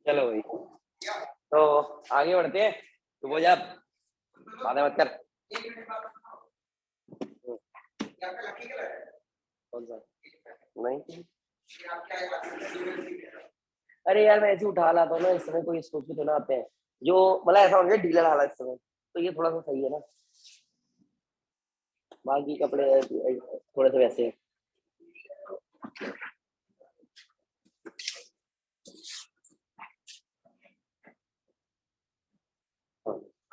चलो भाई, तो आगे बढ़ते हैं। तो वो जब बातें मत कर। कौन सा? नहीं, अरे यार मैं ऐसे उठा लाता हूँ ना, इस समय कोई स्कूटी तो ना आते हैं जो मतलब ऐसा हो गया डीलर हाल इस समय, तो ये थोड़ा सा सही है ना। बाकी कपड़े थोड़े से वैसे।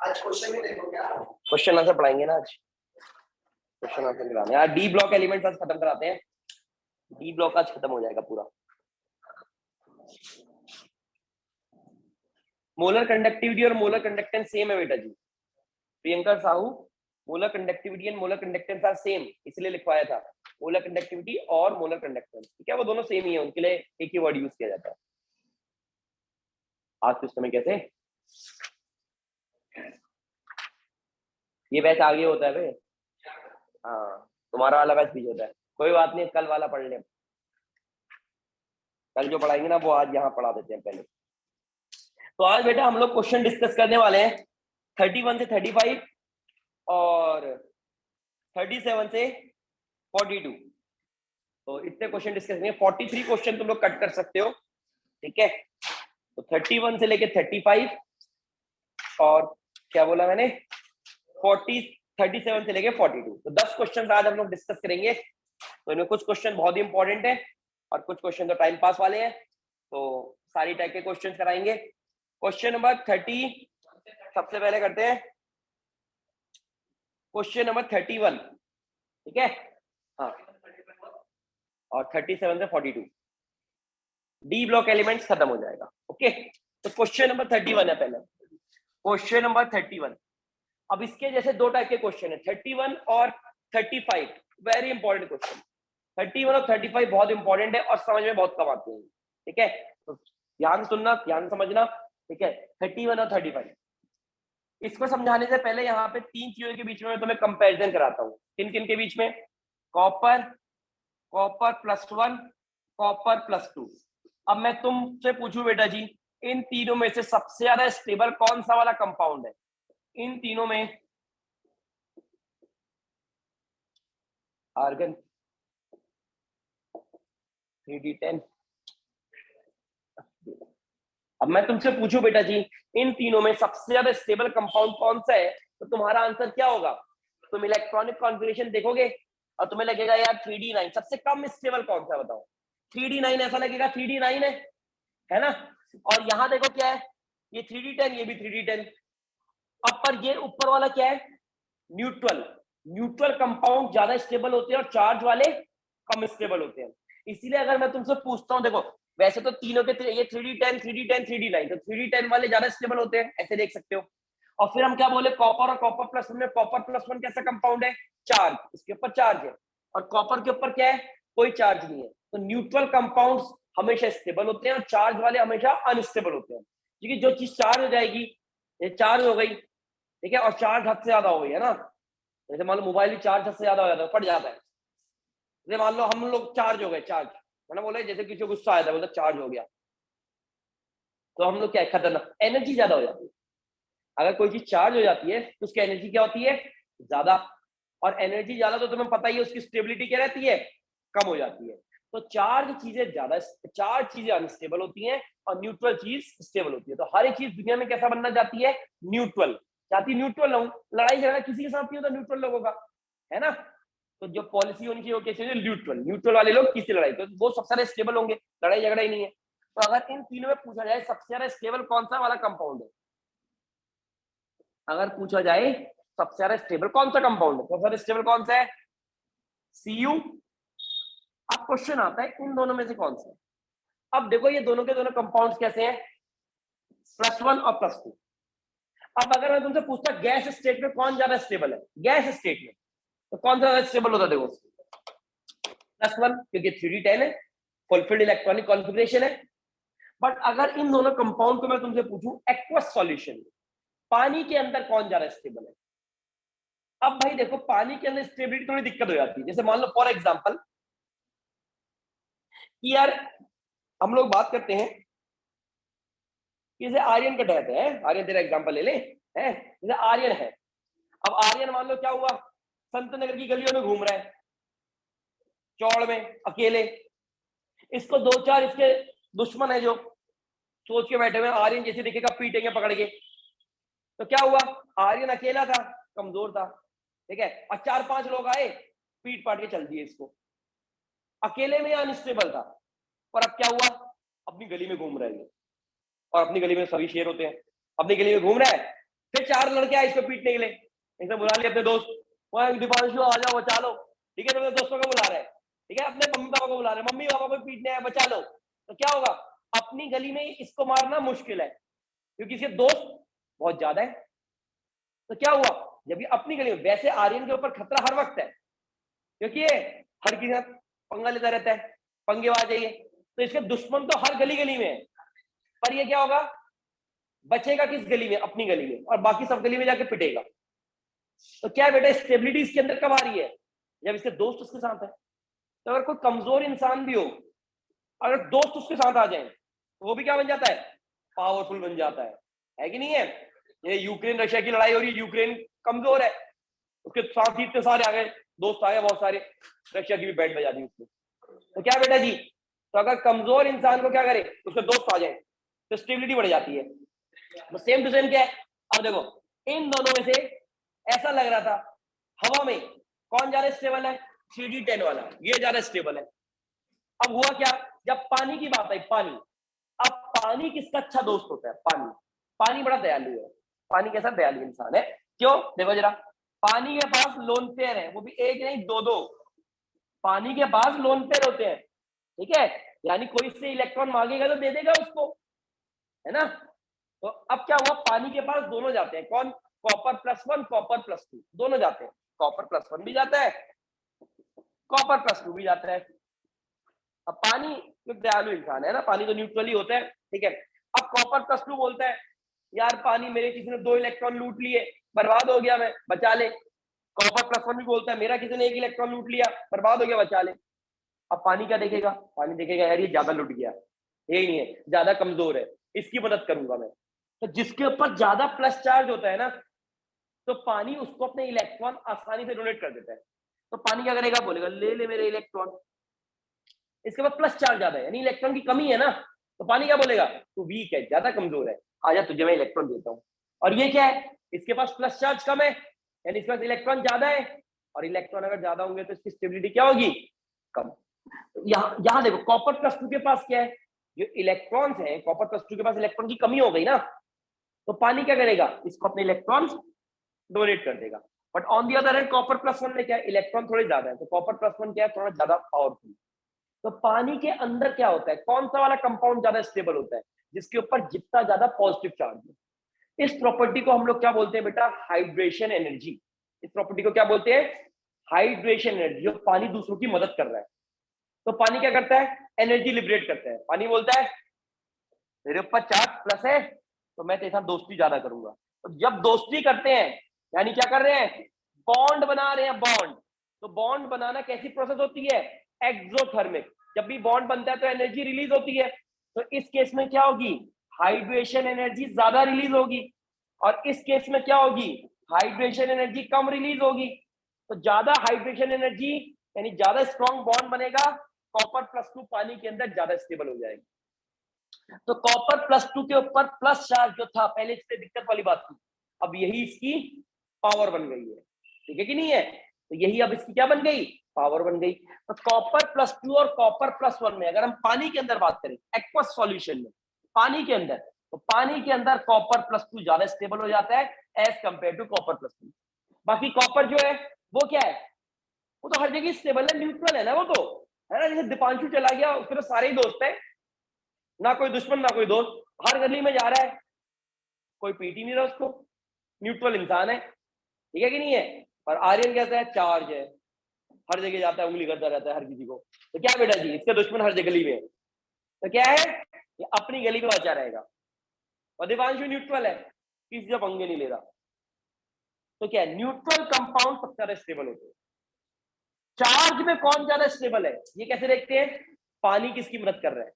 आज क्वेश्चन देखो क्या, क्वेश्चन आंसर पढ़ाएंगे ना आज। क्वेश्चन आंसर कराने यार, डी ब्लॉक एलिमेंट्स आज खत्म कराते हैं। डी ब्लॉक आज खत्म हो जाएगा पूरा। मोलर कंडक्टिविटी और मोलर कंडक्टेंस सेम है बेटा जी। Priyanka Sahu, molar conductivity and molar conductance are same, इसलिए लिखवाया था। मोलर कंडक्टिविटी और मोलर कंडक्टेंस, ठीक है, वो दोनों सेम ही है, उनके लिए एक ही वर्ड यूज किया जाता है। आज के समय कैसे ये बैच आगे होता है भाई। हाँ, तुम्हारा वाला बैच पीछे होता है, कोई बात नहीं, कल वाला पढ़ ले। कल जो पढ़ाएंगे ना वो आज यहाँ पढ़ा देते हैं पहले। तो आज बेटा हम लोग क्वेश्चन डिस्कस करने वाले हैं 31 से 35 और 37 से 42। तो इतने क्वेश्चन डिस्कस करेंगे। 43 क्वेश्चन तुम लोग कट कर सकते हो, ठीक है। तो 31 से लेके 35 और क्या बोला मैंने 37 से लेके 42, तो 10 क्वेश्चन आज हम लोग डिस्कस करेंगे। तो इनमें कुछ क्वेश्चन बहुत ही इंपॉर्टेंट है और कुछ क्वेश्चन तो टाइम पास वाले हैं, तो सारी टाइप के क्वेश्चन कराएंगे। क्वेश्चन नंबर 30 सबसे पहले करते हैं। क्वेश्चन नंबर 31, ठीक है, हाँ, और 37 से 42 डी ब्लॉक एलिमेंट्स खत्म हो जाएगा। ओके, तो क्वेश्चन नंबर 31 है पहले। क्वेश्चन नंबर 31, अब इसके जैसे दो टाइप के क्वेश्चन है, 31 और 35, वेरी इंपॉर्टेंट क्वेश्चन। 31 और 35 बहुत इंपॉर्टेंट है और समझ में बहुत कम आते हैं, ठीक है। तो ध्यान सुनना, ध्यान समझना, ठीक है। 31 और 35, इसको समझाने से पहले यहाँ पे तीन चीजों के बीच में मैं तुम्हें कंपैरिजन कराता हूँ। किन किन के बीच में? Copper, copper +1, copper +2। अब मैं तुमसे पूछूं बेटा जी, इन तीनों में से सबसे ज्यादा स्टेबल कौन सा वाला कंपाउंड है? इन तीनों में आर्गन 3d10। अब मैं तुमसे पूछूं बेटा जी, इन तीनों में सबसे ज्यादा स्टेबल कंपाउंड कौन सा है, तो तुम्हारा आंसर क्या होगा? तुम इलेक्ट्रॉनिक कॉन्फ़िगरेशन देखोगे और तुम्हें लगेगा यार 3d9 सबसे कम स्टेबल कौन सा, बताओ। 3d9 ऐसा लगेगा 3d9 है ना। और यहां देखो क्या है, ये 3d10, ये भी 3d10। अब पर ये ऊपर वाला क्या है? न्यूट्रल। न्यूट्रल कंपाउंड ज्यादा स्टेबल होते हैं और चार्ज वाले कम स्टेबल होते हैं। इसीलिए अगर मैं तुमसे पूछता हूँ, देखो वैसे तो तीनों के ये 3d10 3d10 3d9, तो 3d10 वाले ज्यादा स्टेबल होते हैं, ऐसे देख सकते हो। और फिर हम क्या बोले, कॉपर और कॉपर +1 में कॉपर +1 कैसा कंपाउंड है? चार्ज, इसके ऊपर चार्ज है, और कॉपर के ऊपर क्या है? कोई चार्ज नहीं है। तो न्यूट्रल कंपाउंड्स हमेशा स्टेबल होते हैं और चार्ज वाले हमेशा अनस्टेबल होते हैं, क्योंकि जो चीज चार्ज हो जाएगी, ये चार्ज हो गई, ठीक है, और चार्ज हद से ज्यादा हो गई है ना। जैसे मान लो मोबाइल भी चार्ज हद से ज्यादा हो जाता है, फट जाता है। जैसे मान लो हम लोग चार्ज हो गए, चार्ज मैंने बोला जैसे किसी को गुस्सा आया था, मतलब चार्ज हो गया, तो हम लोग क्या है, खतरनाक एनर्जी ज्यादा हो जाती है। अगर कोई चीज चार्ज हो जाती है तो उसकी एनर्जी क्या होती है? ज्यादा। और एनर्जी ज्यादा तो तुम्हें पता ही है उसकी स्टेबिलिटी क्या रहती है? कम हो जाती है। तो चार्ज चीजें ज्यादा, चार्ज चीजें अनस्टेबल होती हैं और न्यूट्रल चीज स्टेबल होती है। तो हर एक चीज दुनिया में कैसा बनना चाहती है? न्यूट्रल चाहती, न्यूट्रल रहूं। लड़ाई झगड़ा किसी के साथ नहीं होता न्यूट्रल लोगों का, है ना। तो जो पॉलिसी होनी चाहिए वो कैसे? न्यूट्रल। न्यूट्रल वाले लोग किससे लड़ाई, तो वो सबसे ज्यादा स्टेबल होंगे, लड़ाई झगड़ा ही नहीं है। तो अगर इन तीनों में पूछा जाए सबसे ज्यादा स्टेबल कौन सा वाला कंपाउंड है, अगर पूछा जाए सबसे ज्यादा स्टेबल कौन सा कंपाउंड है, सबसे ज्यादा स्टेबल कौन सा है? Cu। अब क्वेश्चन आता है इन दोनों में से कौन सा है। अब देखो ये दोनों के दोनों कंपाउंड्स कैसे हैं? +1 और +2। अब अगर मैं तुमसे पूछता गैस स्टेट में कौन ज्यादा स्टेबल है, गैस स्टेट में तो कौन सा ज्यादा स्टेबल होता? देखो +1, क्योंकि 3d10 है, फुलफिल्ड इलेक्ट्रॉनिक कॉन्फ़िगरेशन है। बट अगर इन दोनों कंपाउंड को मैं तुमसे पूछूं एक्वस सॉल्यूशन, पानी के अंदर कौन ज्यादा स्टेबल है? अब भाई देखो पानी के अंदर स्टेबिलिटी थोड़ी दिक्कत हो जाती है। जैसे मान लो फॉर एग्जांपल कि यार हम लोग बात करते हैं किसे आर्यन का कहते हैं, आर्यन तेरा एग्जांपल ले ले, है जैसे आर्यन है। अब आर्यन मान लो क्या हुआ, संत नगर की गलियों में घूम रहा है, चौड़ में अकेले, इसको दो चार इसके दुश्मन है जो सोच के बैठे हुए आर्यन जैसे दिखेगा पीटेंगे पकड़ के। तो क्या हुआ, आर्यन अकेला था, कमजोर था, ठीक है, और चार पांच लोग आए, पीट पाट के चल दिए इसको। अकेले में अनस्टेबल था, पर अब क्या हुआ, अपनी गली में घूम रहे हैं, और अपनी गली में सभी शेर होते हैं, अपनी गली में घूम रहा है। फिर चार लड़के आए इसको पीटने के लिए, इसने बुला लिया अपने दोस्त, दीपांशु आ जाओ बचा लो, ठीक है, तो अपने दोस्तों को बुला रहे हैं, ठीक है, अपने मम्मी पापा को बुला रहे हैं, मम्मी पापा को पीटने आए बचा लो। तो क्या होगा, अपनी गली में इसको मारना मुश्किल है क्योंकि इसके दोस्त बहुत ज्यादा है। तो क्या हुआ, जब ये अपनी गली में, वैसे आर्यन के ऊपर खतरा हर वक्त है क्योंकि ये हर किसी साथ पंगा लेता रहता है, पंगेबाज है ये, तो इसके दुश्मन तो हर गली गली में है, पर ये क्या होगा, बचेगा किस गली में, अपनी गली में, और बाकी सब गली में जाके पिटेगा। तो क्या है बेटा, स्टेबिलिटी इसके अंदर कब आ रही है, जब इसके दोस्त उसके साथ है। तो अगर कोई कमजोर इंसान भी हो, अगर दोस्त उसके साथ आ जाए तो वो भी क्या बन जाता है, पावरफुल बन जाता है कि नहीं है। ये यूक्रेन रशिया की लड़ाई हो रही है, यूक्रेन कमजोर है, उसके साथ ही इतने सारे आ गए, दोस्त आए बहुत सारे, रशिया की भी बैट बजा दी उसने। तो क्या बेटा जी, तो अगर कमजोर इंसान को क्या करे, उसके दोस्त आ जाए तो स्टेबिलिटी बढ़ जाती है। तो सेम टू सेम क्या है, अब देखो इन दोनों में से ऐसा लग रहा था, हवा में कौन ज्यादा स्टेबल है, 3D10 वाला, ये ज्यादा स्टेबल है। अब हुआ क्या, जब पानी की बात आई, पानी, अब पानी किसका अच्छा दोस्त होता है, पानी, पानी बड़ा दयालु है, पानी कैसा दयालु इंसान है, क्यों, देखो जरा, पानी के पास लोन पेयर है, वो भी एक नहीं दो दो, पानी के पास लोन पेयर होते हैं, ठीक है, यानी कोई से इलेक्ट्रॉन मांगेगा तो दे देगा उसको, है ना। तो अब क्या हुआ, पानी के पास दोनों जाते हैं, कौन, कॉपर +1 कॉपर +2 दोनों जाते हैं, कॉपर +1 भी जाता है, कॉपर +2 भी जाता है। अब पानी तो दयालु इंसान है ना, पानी तो न्यूट्रल ही होता है, ठीक है। अब कॉपर +2 बोलता है, यार पानी मेरे किसी ने 2 इलेक्ट्रॉन लूट लिए, बर्बाद हो गया, मैं बचा ले। कॉपर +1 भी बोलता है, मेरा किसी ने 1 इलेक्ट्रॉन लूट लिया, बर्बाद हो गया, बचा ले। अब पानी क्या देखेगा, पानी देखेगा यार ये ज्यादा लुट गया, यही नहीं है, ज्यादा कमजोर है, इसकी मदद करूंगा मैं। तो जिसके ऊपर ज्यादा प्लस चार्ज होता है ना, तो पानी उसको अपने इलेक्ट्रॉन आसानी से डोनेट कर देता है। तो पानी क्या करेगा, बोलेगा ले ले मेरे इलेक्ट्रॉन, इसके पास प्लस चार्ज ज्यादा है, यानी इलेक्ट्रॉन की कमी है ना, तो पानी क्या बोलेगा, तू वीक है, ज्यादा कमजोर है, आजा तुझे मैं इलेक्ट्रॉन देता हूँ। और ये क्या है, इसके पास प्लस चार्ज कम है, यानी इसके पास इलेक्ट्रॉन ज्यादा है, और इलेक्ट्रॉन अगर ज्यादा होंगे तो इसकी स्टेबिलिटी क्या होगी, कम। यहाँ देखो कॉपर +2 के पास क्या है, जो इलेक्ट्रॉन्स हैं, कॉपर +2 के पास इलेक्ट्रॉन की कमी हो गई ना, तो पानी क्या करेगा, इसको अपने इलेक्ट्रॉन्स डोनेट कर देगा। But on the other hand copper +1 में क्या है, इलेक्ट्रॉन थोड़े ज्यादा है, तो कॉपर +1 क्या है, थोड़ा ज्यादा पावरफुल। तो पानी के अंदर क्या होता है, कौन सा वाला कंपाउंड ज्यादा स्टेबल होता है, जिसके ऊपर जितना ज्यादा पॉजिटिव चार्ज है। इस प्रॉपर्टी को हम लोग क्या बोलते हैं बेटा, हाइड्रेशन एनर्जी। इस प्रॉपर्टी को क्या बोलते हैं, हाइड्रेशन एनर्जी, जो पानी दूसरों की मदद कर रहा है। तो पानी क्या करता है, एनर्जी लिबरेट करता है। पानी बोलता है मेरे ऊपर चार्ज प्लस है, तो मैं तेरे साथ दोस्ती ज्यादा करूंगा। तो जब दोस्ती करते हैं, यानी क्या कर रहे हैं, बॉन्ड बना रहे हैं, बॉन्ड। तो बॉन्ड बनाना कैसी प्रोसेस होती है, एक्सोथर्मिक। जब भी बॉन्ड बनता है तो एनर्जी रिलीज होती है, तो इस केस में क्या होगी, हाइड्रेशन एनर्जी ज्यादा रिलीज होगी, और इस केस में क्या होगी, हाइड्रेशन एनर्जी कम रिलीज होगी। तो ज्यादा हाइड्रेशन एनर्जी यानी ज्यादा स्ट्रॉन्ग बॉन्ड बनेगा, कॉपर +2 पानी के अंदर ज्यादा स्टेबल हो जाएगी। तो कॉपर +2 के ऊपर प्लस चार्ज जो था, पहले इससे दिक्कत वाली बात थी, अब यही इसकी पावर बन गई है, ठीक है कि नहीं है। तो यही अब इसकी क्या बन गई, पावर बन गई। तो कॉपर +2 और कॉपर +1 में अगर हम पानी के अंदर बात करें, एक्वस सॉल्यूशन में, पानी के अंदर, तो पानी के अंदर कॉपर +2 ज्यादा स्टेबल हो जाता है एज कंपेयर टू कॉपर +2। बाकी कॉपर जो है वो क्या है, वो तो हर जगह स्टेबल है, न्यूट्रल है ना, वो तो है ना। जैसे दीपांशु चला गया, उसके तो सारे ही दोस्त है, ना कोई दुश्मन ना कोई दोस्त, हर गली में जा रहा है, कोई पीट ही नहीं रहा उसको, न्यूट्रल इंसान है, ठीक है कि नहीं है। और आर्यन कहता है चार्ज है, हर जगह जाता है, उंगली करता रहता है हर किसी को। तो क्या बेटा जी, इसके दुश्मन हर जगह गली में है, तो क्या है, ये अपनी गली में बचा रहेगा। और दीपांशु न्यूट्रल है, किसी से पंगे नहीं ले रहा। तो क्या है, न्यूट्रल कंपाउंड सबसे ज्यादा स्टेबल होते हैं। चार्ज में कौन ज्यादा स्टेबल है, ये कैसे देखते हैं, पानी किसकी मदद कर रहा है।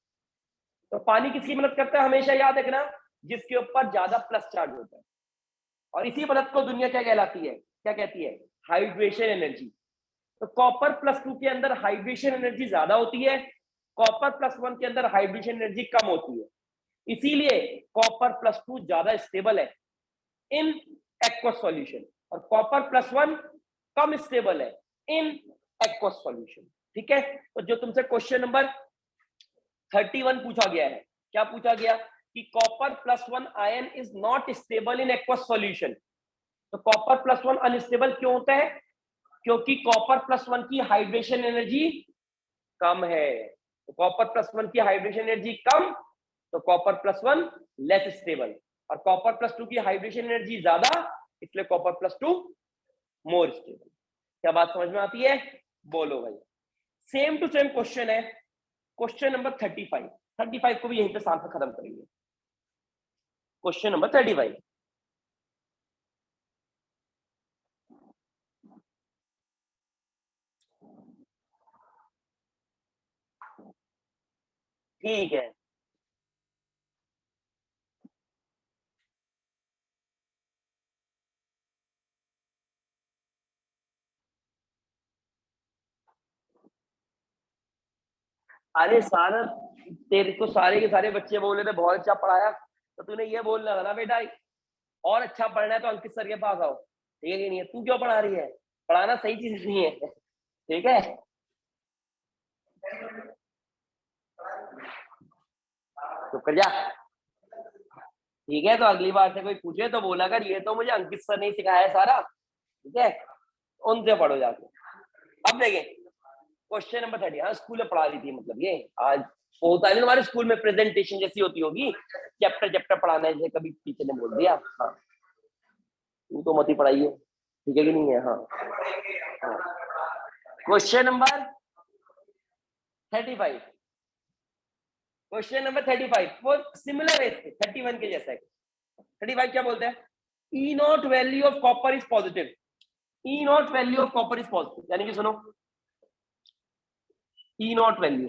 तो पानी किसकी मदद करता है, हमेशा याद रखना, जिसके ऊपर ज्यादा प्लस चार्ज होता है। और इसी पदार्थ को दुनिया क्या कहलाती है, क्या कहती है, हाइड्रेशन एनर्जी। तो कॉपर +2 के अंदर हाइड्रेशन एनर्जी ज्यादा होती है, कॉपर +1 के अंदर हाइड्रेशन एनर्जी कम होती है। इसीलिए कॉपर +2 ज्यादा स्टेबल है इन एक्वस सॉल्यूशन और कॉपर +1 कम स्टेबल है इन एक्वस सॉल्यूशन। ठीक है, तो जो तुमसे क्वेश्चन नंबर 31 पूछा गया है, क्या पूछा गया कि copper +1 ion is not stable in aqueous solution. तो कॉपर +1 अनस्टेबल क्यों होता है, क्योंकि कॉपर +1 की हाइड्रेशन एनर्जी कम है। तो कॉपर +1 की हाइड्रेशन एनर्जी कम, तो कॉपर +1 लेस स्टेबल, और कॉपर +2 की हाइड्रेशन एनर्जी ज्यादा, इसलिए कॉपर +2 मोर स्टेबल। क्या बात समझ में आती है, बोलो भाई। सेम टू सेम क्वेश्चन है क्वेश्चन नंबर 35 को भी यहीं पे साथ में खत्म करेंगे। क्वेश्चन नंबर 35, ठीक है। अरे सारा, तेरे को सारे के सारे बच्चे बोल रहे थे बहुत अच्छा पढ़ाया, तो तूने ये बोलना था ना बेटा, और अच्छा पढ़ना है तो अंकित सर के पास आओ। ठीक है कि नहीं है, तू क्यों पढ़ा रही है, पढ़ाना सही चीज नहीं है। ठीक है, तो कर जा। ठीक है, तो अगली बार से कोई पूछे तो बोला कर ये तो मुझे अंकित सर ने सिखाया है सारा। ठीक है, उनसे पढ़ो जाके। अब देखें क्वेश्चन नंबर 30। हाँ, स्कूल में पढ़ा रही थी, मतलब ये आज होता है ना तुम्हारे स्कूल में, प्रेजेंटेशन जैसी होती होगी, चैप्टर चैप्टर पढ़ाना है, जैसे कभी टीचर ने बोल दिया। हाँ, तू तो मत ही पढ़ाइए, ठीक है कि नहीं है। हाँ, क्वेश्चन नंबर 35, क्वेश्चन नंबर 35 वो सिमिलर है इसके 31 के जैसा है। 35 क्या बोलते हैं, E naught value of copper is positive. E naught value of copper is positive, यानी कि सुनो, ई नॉट वैल्यू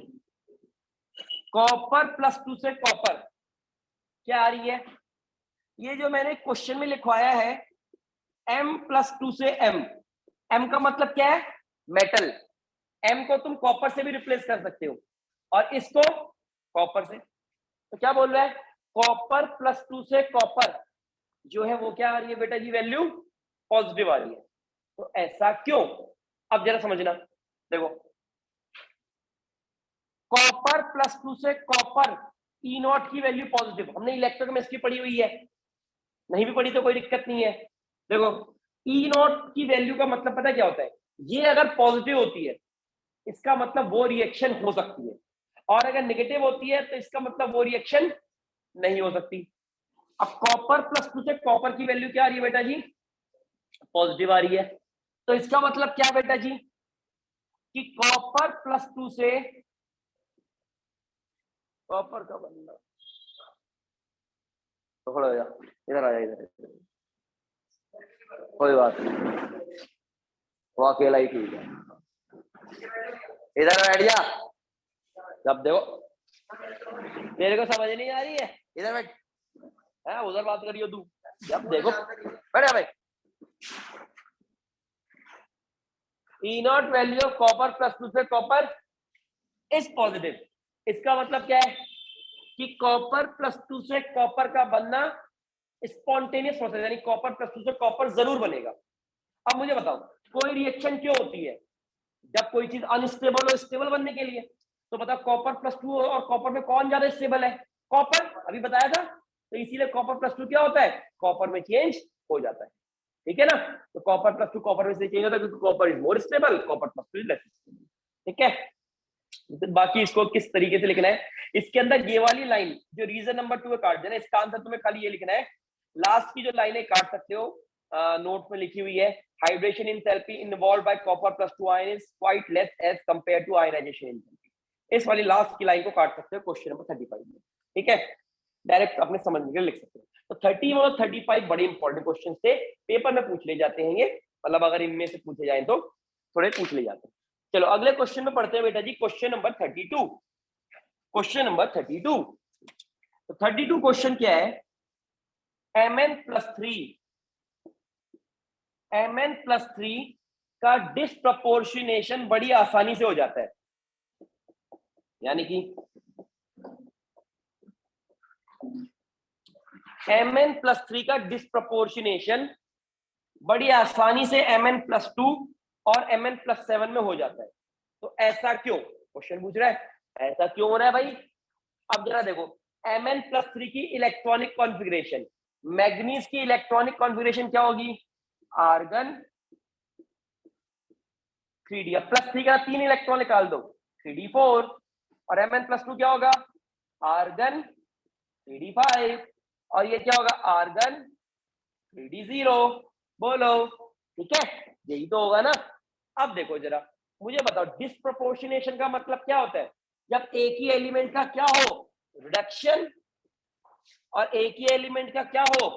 कॉपर +2 से कॉपर क्या आ रही है, ये जो मैंने क्वेश्चन में लिखवाया है M+2 से M। M का मतलब क्या है, मेटल। M को तुम कॉपर से भी रिप्लेस कर सकते हो और इसको कॉपर से। तो क्या बोल रहा है, कॉपर +2 से कॉपर जो है वो क्या आ रही है बेटा जी, वैल्यू पॉजिटिव आ रही है। तो ऐसा क्यों, अब जरा समझना। देखो, कॉपर +2 से कॉपर ई नॉट की वैल्यू पॉजिटिव, हमने इलेक्ट्रोकेमिस्ट्री पढ़ी हुई है, नहीं भी पढ़ी तो कोई दिक्कत नहीं है। देखो, ई नॉट की वैल्यू का मतलब पता क्या होता है, ये अगर पॉजिटिव होती है इसका मतलब वो रिएक्शन हो सकती है, और अगर नेगेटिव होती है तो इसका मतलब वो रिएक्शन नहीं हो सकती। अब कॉपर +2 से कॉपर की वैल्यू क्या आ रही है बेटा जी, पॉजिटिव आ रही है। तो इसका मतलब क्या बेटा जी, कि कॉपर +2 से कॉपर का बनना, तो खड़ा हो जा, इधर आ जा, इधर कोई बात नहीं, वो अकेला ही ठीक है, इधर बैठ जा। जब देखो तेरे को समझ नहीं आ रही है, इधर बैठ, है उधर बात करियो तू। जब देखो बैठ जा भाई। ई नॉट वैल्यू ऑफ कॉपर +2 से कॉपर इज पॉजिटिव, इसका मतलब क्या है कि कॉपर +2 से कॉपर का बनना स्पॉन्टेनियस प्रोसेस, यानी कॉपर +2 से कॉपर जरूर बनेगा। अब मुझे बताओ, कोई रिएक्शन क्यों होती है, जब कोई चीज अनस्टेबल हो स्टेबल बनने के लिए। तो बताओ कॉपर +2 और कॉपर में कौन ज्यादा स्टेबल है, कॉपर, अभी बताया था। तो इसीलिए कॉपर +2 क्या होता है, कॉपर में चेंज हो जाता है। ठीक है ना, तो कॉपर +2 कॉपर में से चेंज होता है क्योंकि copper is more stable, copper +2 is less stable. ठीक है, बाकी इसको किस तरीके से लिखना है, इसके अंदर ये वाली लाइन जो रीजन नंबर 2 है काट देना, इसका आंसर तुम्हें खाली ये लिखना है, लास्ट की जो लाइन है काट सकते हो, नोट में लिखी हुई है, hydration enthalpy involved by copper +2 ion is quite less as compare to ionization enthalpy. इस वाली लास्ट की लाइन को काट सकते हो क्वेश्चन नंबर 35 में। ठीक है, डायरेक्ट अपने समझ में लिख सकते हो। तो 30 और 35 बड़े इंपॉर्टेंट क्वेश्चन थे, पेपर में पूछ ले जाते हैं ये, मतलब अगर इनमें से पूछे जाए तो थोड़े पूछ ले जाते हैं। चलो अगले क्वेश्चन में पढ़ते हैं बेटा जी, क्वेश्चन नंबर 32। क्वेश्चन नंबर 32, तो 32 क्वेश्चन क्या है mn+3 का डिस्प्रपोर्शनेशन बड़ी आसानी से हो जाता है, यानी कि mn+3 का डिस्प्रपोर्शनेशन बड़ी आसानी से mn+2 और mn+7 में हो जाता है। तो ऐसा क्यों, क्वेश्चन पूछ रहा है ऐसा क्यों हो रहा है भाई। अब जरा देखो mn+3 की इलेक्ट्रॉनिक कॉन्फ़िगरेशन, मैग्नीज की इलेक्ट्रॉनिक कॉन्फ़िगरेशन क्या होगी, आर्गन 3d, अब +3 का 3 इलेक्ट्रॉन निकाल दो 3d4, और mn+2 क्या होगा, आर्गन 3d5, और ये क्या होगा, आर्गन 3d0। बोलो ठीक है, यही तो होगा ना। अब देखो जरा मुझे बताओ डिस्प्रपोर्शनेशन का मतलब क्या होता है, जब एक ही एलिमेंट का क्या हो, रिडक्शन, और एक ही एलिमेंट का क्या हो,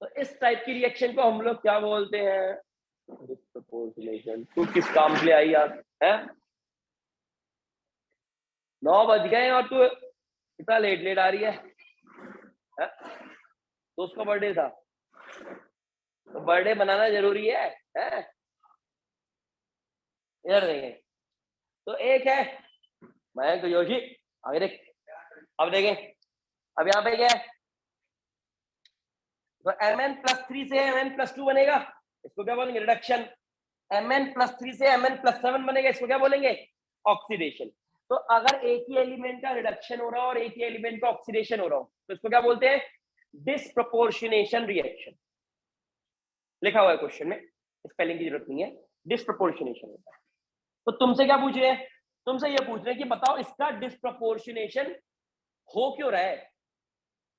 तो इस टाइप की रिएक्शन को हम लोग क्या बोलते हैं, डिस्प्रपोर्शनेशन। तू किस काम के लिए आई यार, है 9 बज गए और तू इतना लेट लेट आ रही है? तो उसका बर्थडे था, तो बर्थडे मनाना जरूरी है? इधर देखें, तो एक है मयंक जोशी, आगे देख, अब देखें, अब यहाँ पे क्या है, तो mn+3 से mn+2 बनेगा, इसको क्या बोलेंगे, रिडक्शन। mn+3 से mn+7 बनेगा, इसको क्या बोलेंगे, ऑक्सीडेशन। तो अगर एक ही एलिमेंट का रिडक्शन हो रहा हो और एक ही एलिमेंट का ऑक्सीडेशन हो रहा हो, तो इसको क्या बोलते हैं, डिस्प्रपोर्शनेशन रिएक्शन। लिखा हुआ है क्वेश्चन में, स्पेलिंग की जरूरत नहीं है, डिस्प्रपोर्शनेशन होता है। तो तुमसे क्या पूछ रहे हैं, तुमसे ये पूछ रहे हैं कि बताओ इसका डिस्प्रपोर्शनेशन हो क्यों रहा है,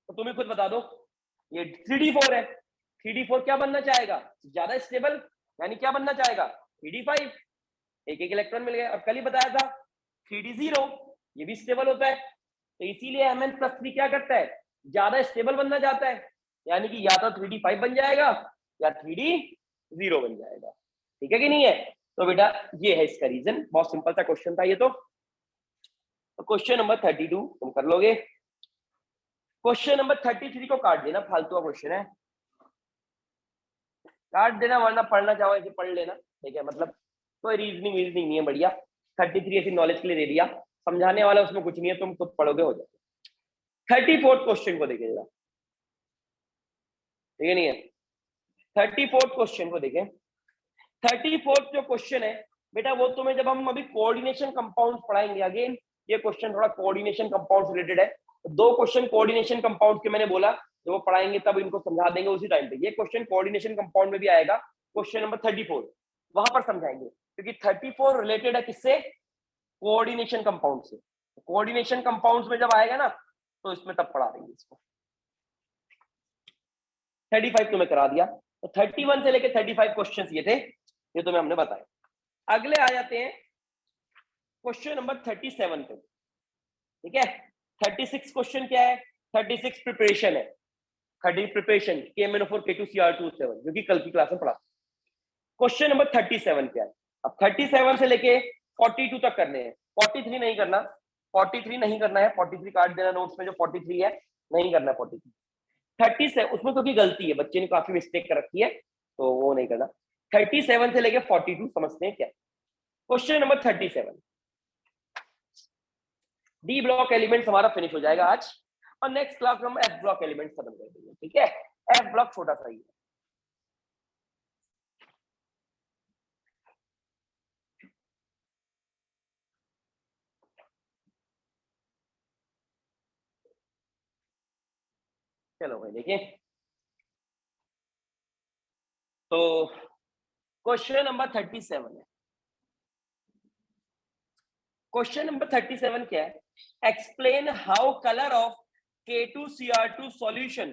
तो तुम्हें खुद बता दो। ये 3d4 है, 3d4 क्या बनना चाहेगा, ज्यादा स्टेबल, यानी क्या बनना चाहेगा 3d5, एक एक इलेक्ट्रॉन मिल गया। और कल ही बताया था 3d0 ये भी स्टेबल होता है, तो इसीलिए mn+3 क्या करता है, ज्यादा स्टेबल बनना चाहता है, यानी कि या तो 3d5 बन जाएगा या 3d0 बन जाएगा। ठीक है कि नहीं है? तो बेटा ये है इसका रीजन, बहुत सिंपल सा क्वेश्चन था ये तो। क्वेश्चन नंबर 32 तुम कर लोगे। क्वेश्चन नंबर 33 को काट देना, फालतू का क्वेश्चन है, काट देना, वरना पढ़ना चाहो ऐसे पढ़ लेना। ठीक है, मतलब कोई रीजनिंग वीजनिंग नहीं है, बढ़िया 33 ऐसी नॉलेज के लिए दे दिया, समझाने वाला उसमें कुछ नहीं है, तुम खुद पढ़ोगे हो जाए। 34 क्वेश्चन को देखिएगा, ठीक है नहीं है, 34 क्वेश्चन को देखें। 34 जो क्वेश्चन है बेटा, वो तुम्हें जब हम अभी कोऑर्डिनेशन कंपाउंड पढ़ाएंगे, अगेन ये क्वेश्चन थोड़ा कोऑर्डिनेशन कंपाउंड रिलेटेड है, दो क्वेश्चन कोऑर्डिनेशन कंपाउंड के मैंने बोला, जब वो पढ़ाएंगे तब इनको समझा देंगे उसी टाइम पे। ये क्वेश्चन कोऑर्डिनेशन कंपाउंड में भी आएगा, क्वेश्चन नंबर 34 वहां पर समझाएंगे, क्योंकि 34 रिलेटेड है किससे, कोऑर्डिनेशन कंपाउंड से। कोऑर्डिनेशन कंपाउंड्स में जब आएगा ना, तो इसमें तब पढ़ा देंगे इसको। 35 तुम्हें करा दिया, तो 31 से लेके 35 क्वेश्चन ये थे, ये तुम्हें हमने बताया। अगले आ जाते हैं क्वेश्चन नंबर 37 पे, ठीक है। 36 क्वेश्चन क्या है, 36 प्रिपरेशन है, 30 प्रिपरेशन KMnO4 K2Cr2O7 जो कि कल की क्लास में पढ़ा। क्वेश्चन नंबर 37 क्या है, अब 37 से लेके 42 तक करने हैं, 43 नहीं करना, 43 नहीं करना है, 43 काट देना नोट्स में, जो 43 है नहीं करना 43। 30 से उसमें क्योंकि गलती है, बच्चे ने काफी मिस्टेक कर रखी है, तो वो नहीं करना। 37 से लेके 42 समझते हैं क्या। Question number 37, D block elements हमारा फिनिश हो जाएगा आज, और नेक्स्ट क्लास में हम एफ ब्लॉक एलिमेंट्स खत्म कर देंगे, ठीक है। एफ ब्लॉक छोटा सा ही है। चलो भाई देखिए, तो क्वेश्चन नंबर 37 है। क्वेश्चन नंबर 37 क्या है, explain how colour of K2Cr2 solution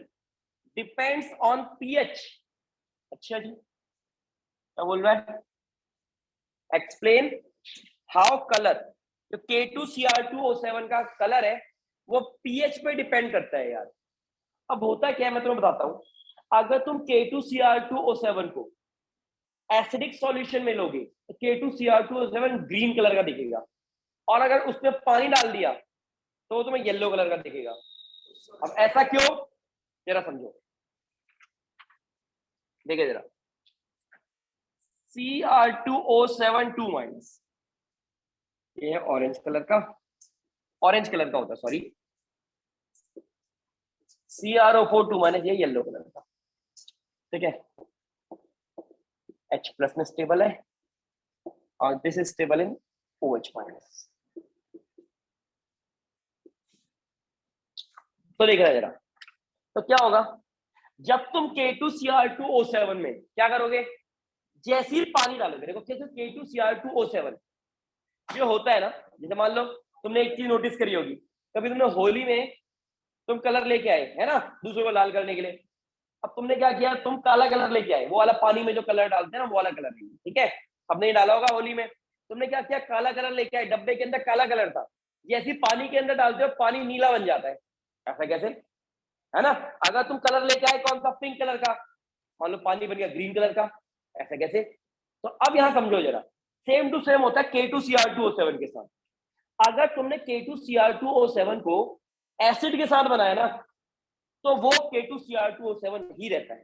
depends on pH. अच्छा जी, क्या बोल रहा है, एक्सप्लेन हाउ कलर, जो K2Cr2O7 का कलर है वो पीएच पे डिपेंड करता है यार। अब होता क्या है मैं तुम्हें बताता हूं, अगर तुम K2Cr2O7 को एसिडिक सॉल्यूशन में लोगे तो K2Cr2O7 ग्रीन कलर का दिखेगा, और अगर उसमें पानी डाल दिया तो वो तुम्हें येलो कलर का दिखेगा। अब ऐसा क्यों, जरा समझो, देखिए जरा, Cr2O7 2 माइनस, ये है ऑरेंज कलर का, ऑरेंज कलर का होता है सॉरी, CrO4 2 माइनस, ये येलो कलर का, ठीक है। H प्लस में स्टेबल है और this is stable in OH minus. तो देख रहा है जरा, तो क्या होगा जब तुम K2Cr2O7 में क्या करोगे, जैसे ही पानी डालोगे, देखो कैसे K2Cr2O7 जो होता है ना, जैसे मान लो तुमने एक चीज नोटिस करी होगी, कभी तुमने होली में तुम कलर लेके आए है ना दूसरों को लाल करने के लिए, अब तुमने क्या किया, तुम काला कलर लेके आए, वो वाला पानी में जो कलर डालते हैं ना वो वाला कलर, ठीक है, हमने ये डाला होगा होली में, तुमने क्या किया, काला कलर लेके आए, डब्बे के अंदर काला कलर था, जैसे पानी के अंदर डालते हो पानी नीला बन जाता है, ऐसा कैसे, है ना। अगर तुम कलर लेके आए कौन सा, पिंक कलर का, मान लो पानी बन गया ग्रीन कलर का, ऐसा कैसे। तो अब यहां समझो जरा, सेम टू सेम होता है K2Cr2O7 के साथ। अगर तुमने K2Cr2O7 को एसिड के साथ बनाया ना, तो वो K2Cr2O7 ही रहता है,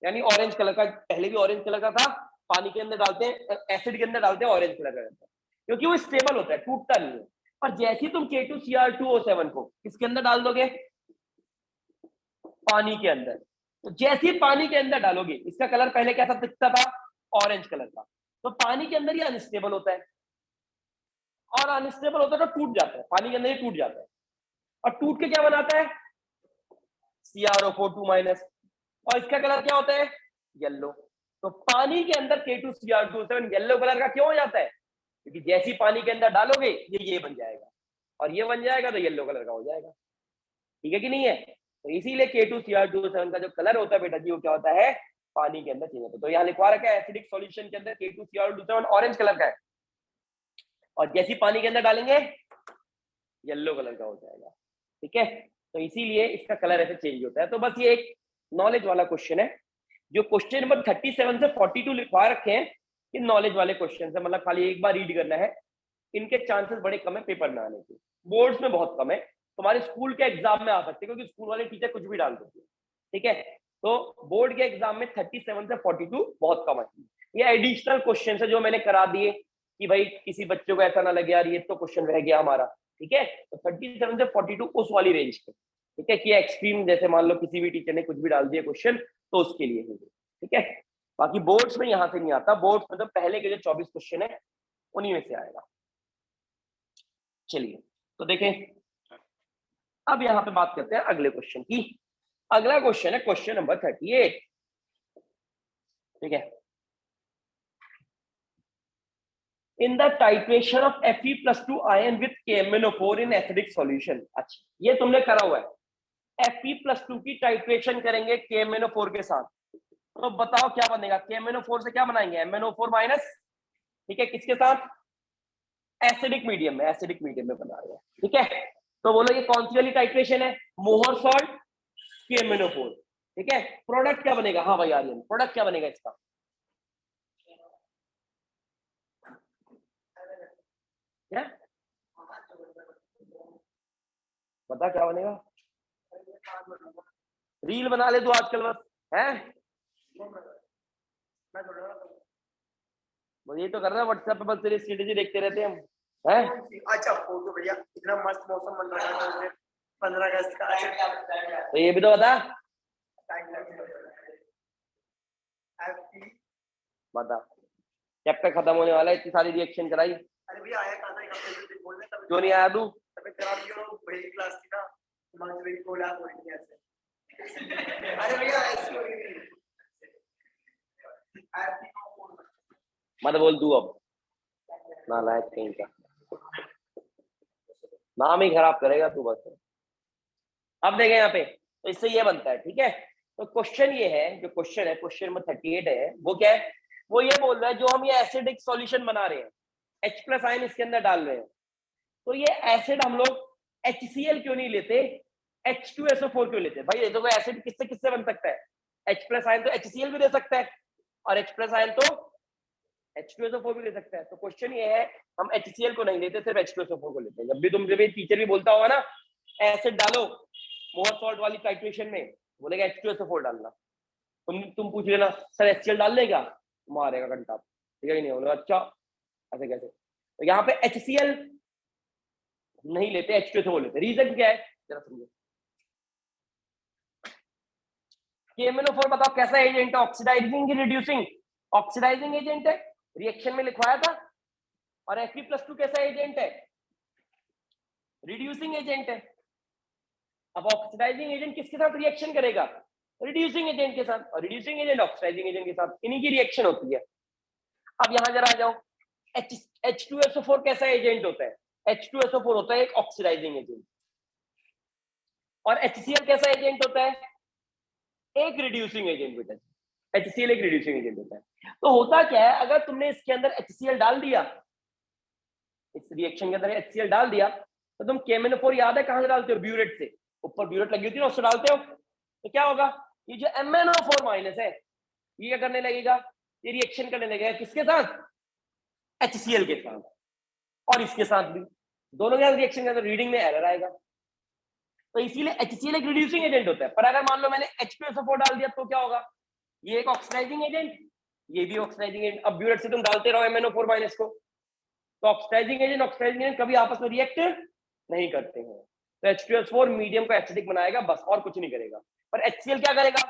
यानी ऑरेंज कलर का, पहले भी ऑरेंज कलर का था, पानी के अंदर डालते हैं, एसिड के अंदर डालते हैं, ऑरेंज कलर का रहता है, क्योंकि वो स्टेबल होता है, टूटता नहीं है। और जैसे ही तुम K2Cr2O7 को किसके अंदर डाल दोगे, पानी के अंदर, तो जैसे ही पानी के अंदर डालोगे, इसका कलर पहले कैसा दिखता था, ऑरेंज कलर का, तो पानी के अंदर ही अनस्टेबल होता है, और अनस्टेबल होता है तो टूट जाता है, पानी के अंदर ही टूट जाता है, और टूट के क्या बनाता है, CrO4 2 माइनस, और इसका कलर क्या होता है, येलो। तो पानी के अंदर K2Cr2O7 येलो कलर का क्यों हो जाता है, क्योंकि जैसी पानी के अंदर डालोगे ये बन जाएगा, और ये बन जाएगा तो येलो कलर का हो जाएगा, ठीक है कि नहीं है। तो इसीलिए K2Cr2O7 का जो कलर होता है बेटा जी, वो क्या होता है, पानी के अंदर चेंज होता है। तो यहाँ लिखवा रखा है एसिडिक सॉल्यूशन के अंदर K2Cr2O7 ऑरेंज कलर का है, और जैसी पानी के अंदर डालेंगे येलो कलर का हो जाएगा, ठीक है। तो इसीलिए इसका कलर ऐसे चेंज होता है। तो बस ये एक नॉलेज वाला क्वेश्चन है, जो क्वेश्चन नंबर 37 से 42 लिखवा रखे हैं, ये नॉलेज वाले क्वेश्चन है, मतलब खाली एक बार रीड करना है, इनके चांसेस बड़े कम है पेपर में आने के, बोर्ड्स में बहुत कम है, तुम्हारे स्कूल के एग्जाम में आ सकते हैं, क्योंकि स्कूल वाले टीचर कुछ भी डाल देते हैं, ठीक है। तो बोर्ड के एग्जाम में 37 से 42 बहुत कम है। ये एडिशनल क्वेश्चन है जो मैंने करा दिए, कि भाई किसी बच्चे को ऐसा ना लगे यार ये तो क्वेश्चन रह गया हमारा, ठीक है। तो 37 से 42 उस वाली रेंज के, ठीक है, कि एक्सट्रीम जैसे मान लो किसी भी टीचर ने कुछ भी डाल दिया क्वेश्चन, तो उसके लिए ही, ठीक है। बाकी बोर्ड्स में यहाँ से नहीं आता, बोर्ड्स में तो पहले के जो 24 क्वेश्चन है उन्हीं में से आएगा। चलिए तो देखें, अब यहाँ पे बात करते हैं अगले क्वेश्चन की। अगला क्वेश्चन है क्वेश्चन नंबर 38, ठीक है। In the titration of Fe+2 ion with KMnO4 in acidic solution, अच्छा ये तुमने करा हुआ है, Fe+2 की टाइट्रेशन करेंगे KMnO4 के साथ, तो बताओ क्या बनेगा, KMnO4 से क्या बनाएंगे, MnO4 माइनस, ठीक है, किसके साथ, एसिडिक मीडियम में, एसिडिक मीडियम में बना रहे हैं, ठीक है। तो बोलो ये कौन सी वाली टाइट्रेशन है, मोहर सॉल्ट KMnO4, ठीक है। प्रोडक्ट क्या बनेगा, हाँ भाई आर्यन, प्रोडक्ट क्या बनेगा इसका, क्या बता क्या बनेगा, रील बना ले तू आजकल बस, है ये तो कर रहा है व्हाट्सएप पे, बस तेरी स्ट्रेटेजी देखते रहते हैं हम, हैं। अच्छा फोटो बढ़िया, इतना मस्त मौसम बन रहा है 15 अगस्त का, तो ये भी तो बता, बता चैप्टर खत्म होने वाला है, इतनी सारी रिएक्शन कराई, अरे भैया आया कहां था, बोलने तब क्यों नहीं आया तू, तब करा दियो भाई क्लास की ना, मार्क्स भी बोला हो रही है ऐसे, अरे भैया ऐसे हो रही है, मत बोल तू अब, नालायक कहीं का, नाम ही खराब करेगा तू बस। अब देखें यहाँ पे, तो इससे ये बनता है, ठीक है। तो क्वेश्चन ये है, जो क्वेश्चन है क्वेश्चन नंबर 38 है, वो क्या है, वो ये बोल रहा है जो हम ये एसिडिक सॉल्यूशन बना रहे हैं, H+ आयन इसके अंदर डाल रहे हैं, तो ये एसिड हम लोग HCl क्यों नहीं लेते, H2SO4 क्यों लेते हैं, भाई देखो एसिड किससे किससे बन सकता है, H+ आयन तो HCl भी दे सकता है, और H+ आयन तो H2SO4 भी ले सकता है। तो क्वेश्चन ये है हम HCl को नहीं लेते, सिर्फ H2SO4 को लेते हैं। जब भी टीचर भी बोलता होगा ना एसिड डालो मोहर सॉल्ट वाली टाइट्रेशन में, बोलेगा H2SO4 डालना। तुम पूछ लेना सर HCl डाल देगा, मारेगा घंटा, ठीक है कि नहीं? बोलेगा अच्छा ऐसे कैसे? तो यहाँ पे HCl नहीं लेते, H2SO4 लेते। रीजन क्या है जरा समझो। KMnO4 बताओ कैसा एजेंट है? ऑक्सीडाइजिंग की रिड्यूसिंग? ऑक्सीडाइजिंग एजेंट है, रिएक्शन में लिखवाया था। और Fe+2 कैसा एजेंट है? रिड्यूसिंग एजेंट है। अब ऑक्सीडाइजिंग एजेंट किसके साथ रिएक्शन करेगा? रिड्यूसिंग एजेंट के साथ, और रिड्यूसिंग एजेंट ऑक्सीडाइजिंग एजेंट के साथ, इन्हीं की रिएक्शन होती है। अब यहां जरा आ जाओ, H2SO4 कैसा एजेंट होता है? H2SO4 होता है एक ऑक्सीडाइजिंग एजेंट। और HCl कैसा एजेंट होता है? एक रिड्यूसिंग एजेंट बेटा। HCl एक रिड्यूसिंग एजेंट होता है। तो होता क्या है, अगर तुमने इसके अंदर HCl डाल दिया, इस रिएक्शन के अंदर HCl डाल दिया, तो तुम KMnO4 याद है कहां से डालते हो? ब्यूरेट से। ऊपर ब्यूरेट लगी होती है ना, उससे डालते हो। तो क्या होगा? ये जो MnO4 माइनस है, ये क्या करने लगेगा? ये रिएक्शन करने लगेगा किसके साथ? HCl के साथ, और इसके साथ भी। दोनों के रिएक्शन के अंदर रीडिंग में एरर आएगा। तो इसीलिए HCl एक रिड्यूसिंग एजेंट होता है। पर अगर मान लो मैंने H2SO4 डाल दिया तो क्या होगा? ये एक ऑक्सीडाइजिंग एजेंट, ये भी ऑक्सीडाइजिंग एजेंट। अब ब्यूरेट से तुम डालते रहो MnO4 माइनस को, तो ऑक्सीडाइजिंग एजेंट कभी आपस में रिएक्ट नहीं करते हैं। तो H2SO4 मीडियम को एसिडिक बनाएगा बस, और कुछ नहीं करेगा। पर HCl क्या करेगा?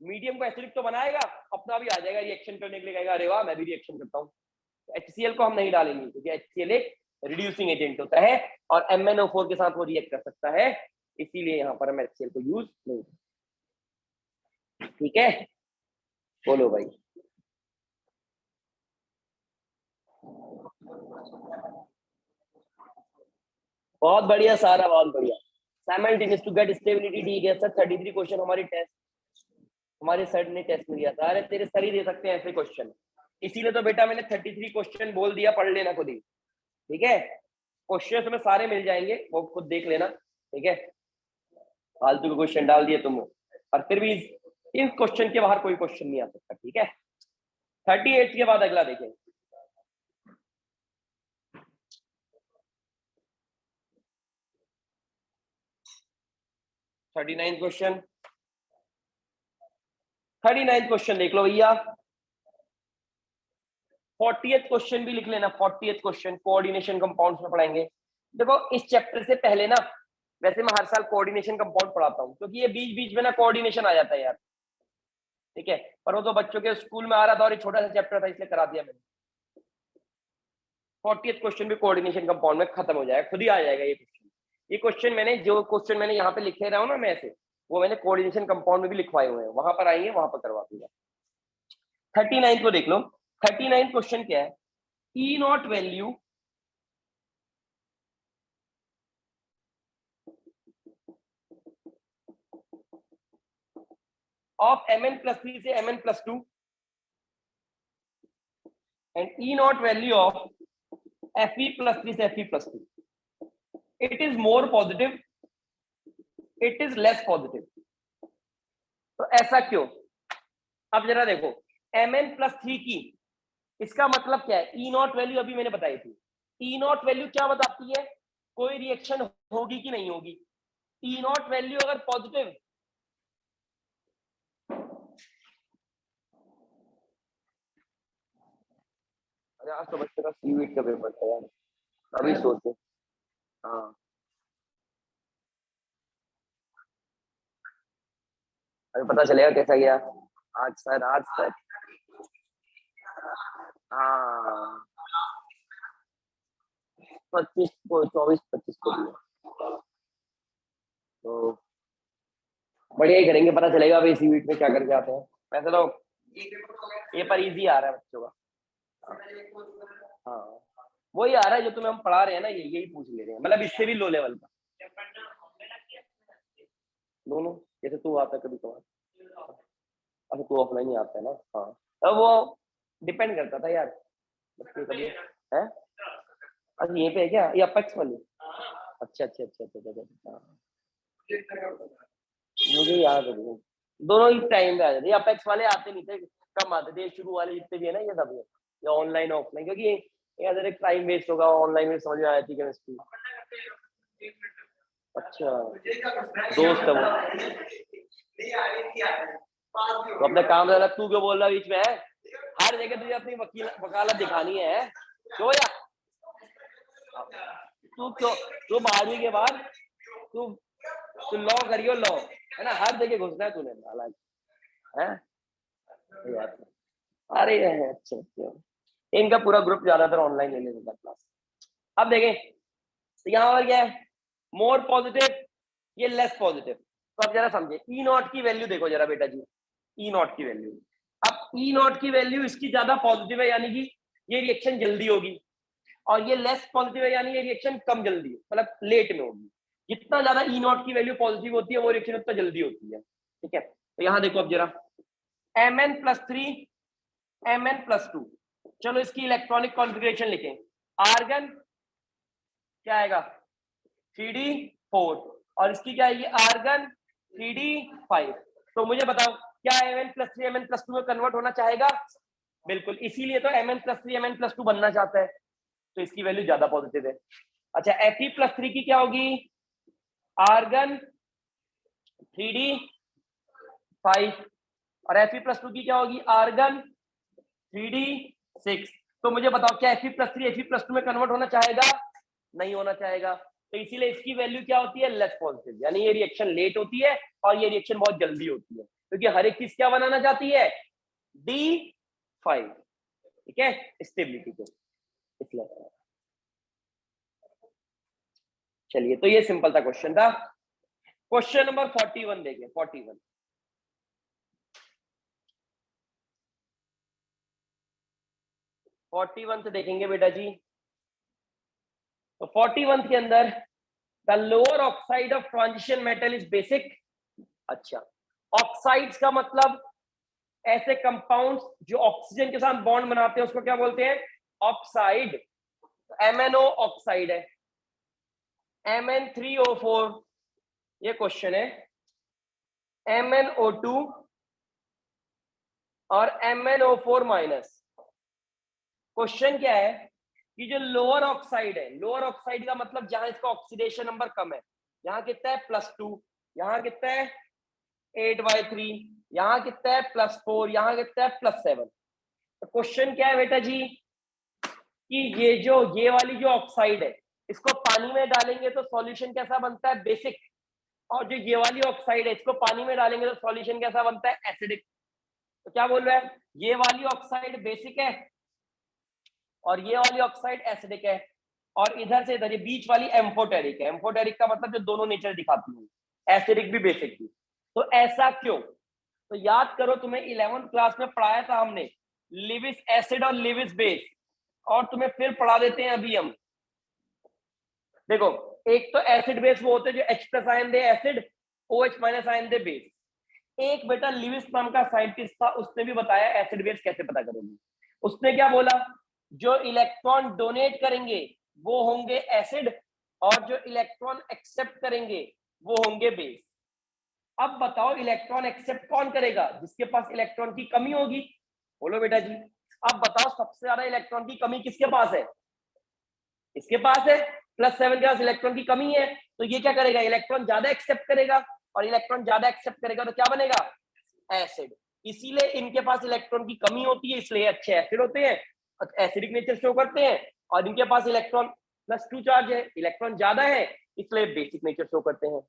मीडियम को एसिडिक तो बनाएगा, अपना भी आ जाएगा रिएक्शन करने के लिए, कहेगा अरे वाह मैं भी रिएक्शन करता हूँ। तो HCl को हम नहीं डालेंगे, क्योंकि HCl एक रिड्यूसिंग एजेंट होता है, और MnO4 के साथ वो रिएक्ट कर सकता है, इसीलिए यहाँ पर हम HCl को यूज नहीं करते। ठीक है, बोलो भाई। बहुत बढ़िया सारा, बहुत बढ़िया। साइमल्टेनियस टू गेट स्टेबिलिटी, ठीक है सर। 33 क्वेश्चन हमारी टेस्ट, हमारे सर ने टेस्ट में दिया था। अरे तेरे सर ही दे सकते हैं ऐसे क्वेश्चन, इसीलिए तो बेटा मैंने 33 क्वेश्चन बोल दिया, पढ़ लेना खुद ही। ठीक है, क्वेश्चन तुम्हें सारे मिल जाएंगे, वो खुद देख लेना। ठीक है, फालतू के क्वेश्चन डाल दिए तुम, और फिर भी इन क्वेश्चन के बाहर कोई क्वेश्चन नहीं आ सकता। ठीक है, 38 के बाद अगला देखें। थर्टी नाइन्थ क्वेश्चन देख लो भैया। 40th क्वेश्चन भी लिख लेना। 40th क्वेश्चन कोऑर्डिनेशन कंपाउंड्स में पढ़ाएंगे। देखो इस चैप्टर से पहले ना, वैसे मैं हर साल कोऑर्डिनेशन कंपाउंड पढ़ाता हूँ, क्योंकि ये बीच बीच में ना कोऑर्डिनेशन आ जाता है यार। ठीक है, पर वो तो बच्चों के स्कूल में आ रहा था, और ये छोटा सा चैप्टर था, इसलिए करा दिया मैंने। 40th क्वेश्चन भी कोऑर्डिनेशन कंपाउंड में खत्म हो जाएगा, खुद ही आ जाएगा ये क्वेश्चन। ये क्वेश्चन मैंने, जो क्वेश्चन मैंने यहाँ पे लिखे रहा हूँ ना मैं ऐसे, वो मैंने कोऑर्डिनेशन कंपाउंड में भी लिखवाए हुए हैं, वहां पर आएंगे, वहां पर करवा दूंगा। 39 को देख लो। 39 क्वेश्चन क्या है? ई नॉट वैल्यू of Mn+3 से Mn+2 and E naught value of Fe+3 से Fe+2. It is more positive, it is less positive. तो ऐसा क्यों? अब जरा देखो, Mn+3 की, इसका मतलब क्या है? E naught वैल्यू अभी मैंने बताई थी। E naught वैल्यू क्या बताती है? कोई रिएक्शन होगी कि नहीं होगी। E naught वैल्यू अगर पॉजिटिव, अरे आज तो बच्चे का सीवीट का पेपर था यार, अभी सोचो। हाँ, अभी पता चलेगा कैसा गया। आज सर, आज सर, हाँ 25 को, 24-25 को दिया, तो बढ़िया ही करेंगे, पता चलेगा अभी इसी वीक में क्या करके आते हैं। वैसे तो पेपर इजी आ रहा है बच्चों का। हाँ, वही आ रहा है जो तुम्हें हम पढ़ा रहे हैं ना, यही पूछ ले रहे हैं, मतलब इससे भी लो लेवल का दोनों। जैसे तू आता है कभी कभार, अब तू ऑफलाइन ही आता है ना। हाँ, अब वो डिपेंड करता था यार, कभी है। अच्छा यहीं पे है क्या ये अपेक्स वाली? अच्छा अच्छा अच्छा अच्छा अच्छा, हाँ। मुझे याद है, दोनों ही टाइम पे आ जाते। अपेक्स वाले आते नहीं थे, कम आते थे। शुरू वाले जितने भी है ना ये सब, ये ऑनलाइन ऑफलाइन, क्योंकि ये टाइम वेस्ट होगा, ऑनलाइन में समझ में आती केमिस्ट्री। अच्छा, दोस्त है वो। तो अपने काम ज्यादा तू क्यों बोल रहा बीच में है? हर जगह तुझे अपनी वकालत दिखानी है क्यों या तू क्यों? तू 12वीं के बाद तू लॉ करियो, लॉ है ना, हर जगह घुसना है तूने है? अरे अच्छा इनका पूरा ग्रुप ज्यादातर ऑनलाइन ले लेता क्लास। अब देखें तो यहाँ पर क्या है, मोर पॉजिटिव, ये लेस पॉजिटिव। तो अब जरा समझे, ई नॉट की वैल्यू देखो जरा बेटा जी, ई नॉट की वैल्यू। अब ई नॉट की वैल्यू इसकी ज्यादा पॉजिटिव है, यानी कि ये रिएक्शन जल्दी होगी, और ये लेस पॉजिटिव है यानी ये रिएक्शन कम जल्दी, मतलब लेट में होगी। जितना ज्यादा ई नॉट की वैल्यू पॉजिटिव होती है वो रिएक्शन उतना जल्दी होती है। ठीक है, तो यहाँ देखो अब जरा Mn+3 Mn+2, चलो इसकी इलेक्ट्रॉनिक कॉन्फ़िगरेशन लिखें। आर्गन क्या आएगा 3d4 और इसकी क्या आएगी आर्गन 3d5। तो मुझे बताओ क्या Mn+3 Mn+2 में कन्वर्ट होना चाहेगा? बिल्कुल, इसीलिए तो Mn+3 Mn+2 बनना चाहता है, तो इसकी वैल्यू ज्यादा पॉजिटिव है। अच्छा Fe+3 की क्या होगी? आर्गन 3d5 और Fe+2 की क्या होगी? Argon 3d6। तो मुझे बताओ क्या Fe+3 Fe+2 में कन्वर्ट होना चाहेगा? नहीं होना चाहेगा, तो इसीलिए इसकी वैल्यू क्या होती है? लेस पॉजिटिव, यानी ये रिएक्शन लेट होती है और ये रिएक्शन बहुत जल्दी होती है, क्योंकि हर एक चीज क्या बनाना चाहती है? D5। ठीक है, स्टेबिलिटी को इसलिए। चलिए, तो ये सिंपल था क्वेश्चन था। क्वेश्चन नंबर 41 देखिए, 41 से देखेंगे बेटा जी। तो 41 के अंदर the lower oxide of transition metal is basic. अच्छा, ऑक्साइड्स का मतलब ऐसे कंपाउंड्स जो ऑक्सीजन के साथ बॉन्ड बनाते हैं उसको क्या बोलते हैं? ऑक्साइड। MnO ऑक्साइड है, Mn3O4 ये क्वेश्चन है, MnO2 और MnO4 माइनस। क्वेश्चन क्या है कि जो लोअर ऑक्साइड है, लोअर ऑक्साइड का मतलब जहां इसका ऑक्सीडेशन नंबर कम है, यहाँ कितना है +2, यहाँ कितना है 8/3, यहाँ कितना है +4, यहाँ कितना है +7। तो क्वेश्चन क्या है बेटा जी कि ये वाली जो ऑक्साइड है इसको पानी में डालेंगे तो सॉल्यूशन कैसा बनता है? बेसिक। और जो ये वाली ऑक्साइड है इसको पानी में डालेंगे तो सॉल्यूशन कैसा बनता है? एसिडिक। तो क्या बोल रहा है, ये वाली ऑक्साइड बेसिक है और ये वाली ऑक्साइड एसिडिक है, और इधर से इधर ये बीच वाली एम्फोटेरिक है। एम्फोटेरिक का मतलब जो दोनों नेचर दिखाती है, एसिडिक भी बेसिक भी। तो ऐसा क्यों? तो याद करो, तुम्हें 11th क्लास में पढ़ाया था हमने लिविस एसिड और लिविस बेस, और तुम्हें फिर पढ़ा देते हैं अभी हम। देखो, एक तो एसिड बेस वो होते हैं जो H+ आयन दे एसिड, OH- आयन दे बेस। एक बेटा लिविस नाम का साइंटिस्ट था, उसने भी बताया एसिड बेस कैसे पता करेंगे। उसने क्या बोला, जो इलेक्ट्रॉन डोनेट करेंगे वो होंगे एसिड, और जो इलेक्ट्रॉन एक्सेप्ट करेंगे वो होंगे बेस। अब बताओ इलेक्ट्रॉन एक्सेप्ट कौन करेगा? जिसके पास इलेक्ट्रॉन की कमी होगी। बोलो बेटा जी, अब बताओ सबसे ज्यादा इलेक्ट्रॉन की कमी किसके पास है? इसके पास है, +7 के पास इलेक्ट्रॉन की कमी है, तो ये क्या करेगा? इलेक्ट्रॉन ज्यादा एक्सेप्ट करेगा, और इलेक्ट्रॉन ज्यादा एक्सेप्ट करेगा तो क्या बनेगा? एसिड। इसीलिए इनके पास इलेक्ट्रॉन की कमी होती है, इसलिए अच्छे एसिड होते हैं, एसिडिक नेचर शो करते हैं। और इनके पास इलेक्ट्रॉन +2 चार्ज है, इलेक्ट्रॉन ज्यादा है, इसलिए बेसिक नेचर शो करते हैं।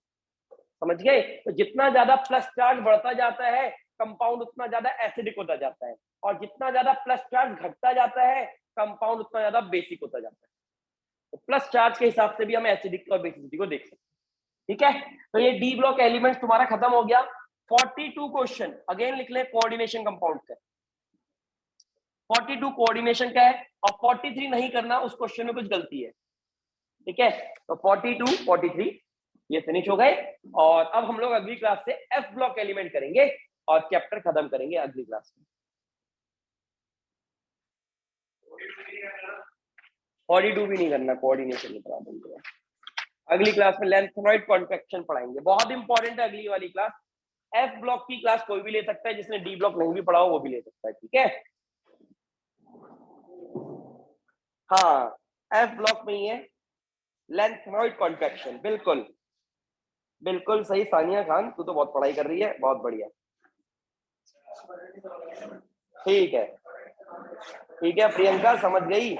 समझ गए? तो जितना ज्यादा प्लस चार्ज बढ़ता जाता है कंपाउंड उतना ज्यादा एसिडिक होता जाता है, और जितना ज्यादा प्लस चार्ज घटता जाता है कंपाउंड उतना ज्यादा बेसिक होता जाता है। तो प्लस चार्ज के हिसाब से भी हम एसिडिक और बेसिसिटी को देख सकते हैं। ठीक है, तो ये डी ब्लॉक एलिमेंट्स तुम्हारा खत्म हो गया। 42 क्वेश्चन अगेन लिख ले कोऑर्डिनेशन कंपाउंड का। 42 कोऑर्डिनेशन का है, और 43 नहीं करना, उस क्वेश्चन में कुछ गलती है। ठीक है, तो 42 43 ये फिनिश हो गए, और अब हम लोग अगली क्लास से एफ ब्लॉक एलिमेंट करेंगे और चैप्टर खत्म करेंगे अगली क्लास में। 42 भी नहीं करना, कोऑर्डिनेशन में करा देंगे। अगली क्लास में लेंथेनॉइड कॉन्ट्रैक्शन पढ़ाएंगे, बहुत इंपॉर्टेंट है अगली वाली क्लास। एफ ब्लॉक की क्लास कोई भी ले सकता है, जिसने डी ब्लॉक नहीं भी पढ़ा हो वो भी ले सकता है। ठीक है, हाँ एफ ब्लॉक में ही है लेंथेनॉइड कॉन्ट्रैक्शन। बिल्कुल बिल्कुल सही सानिया खान, तू तो बहुत पढ़ाई कर रही है, बहुत बढ़िया। ठीक है, ठीक है, प्रियंका समझ गई।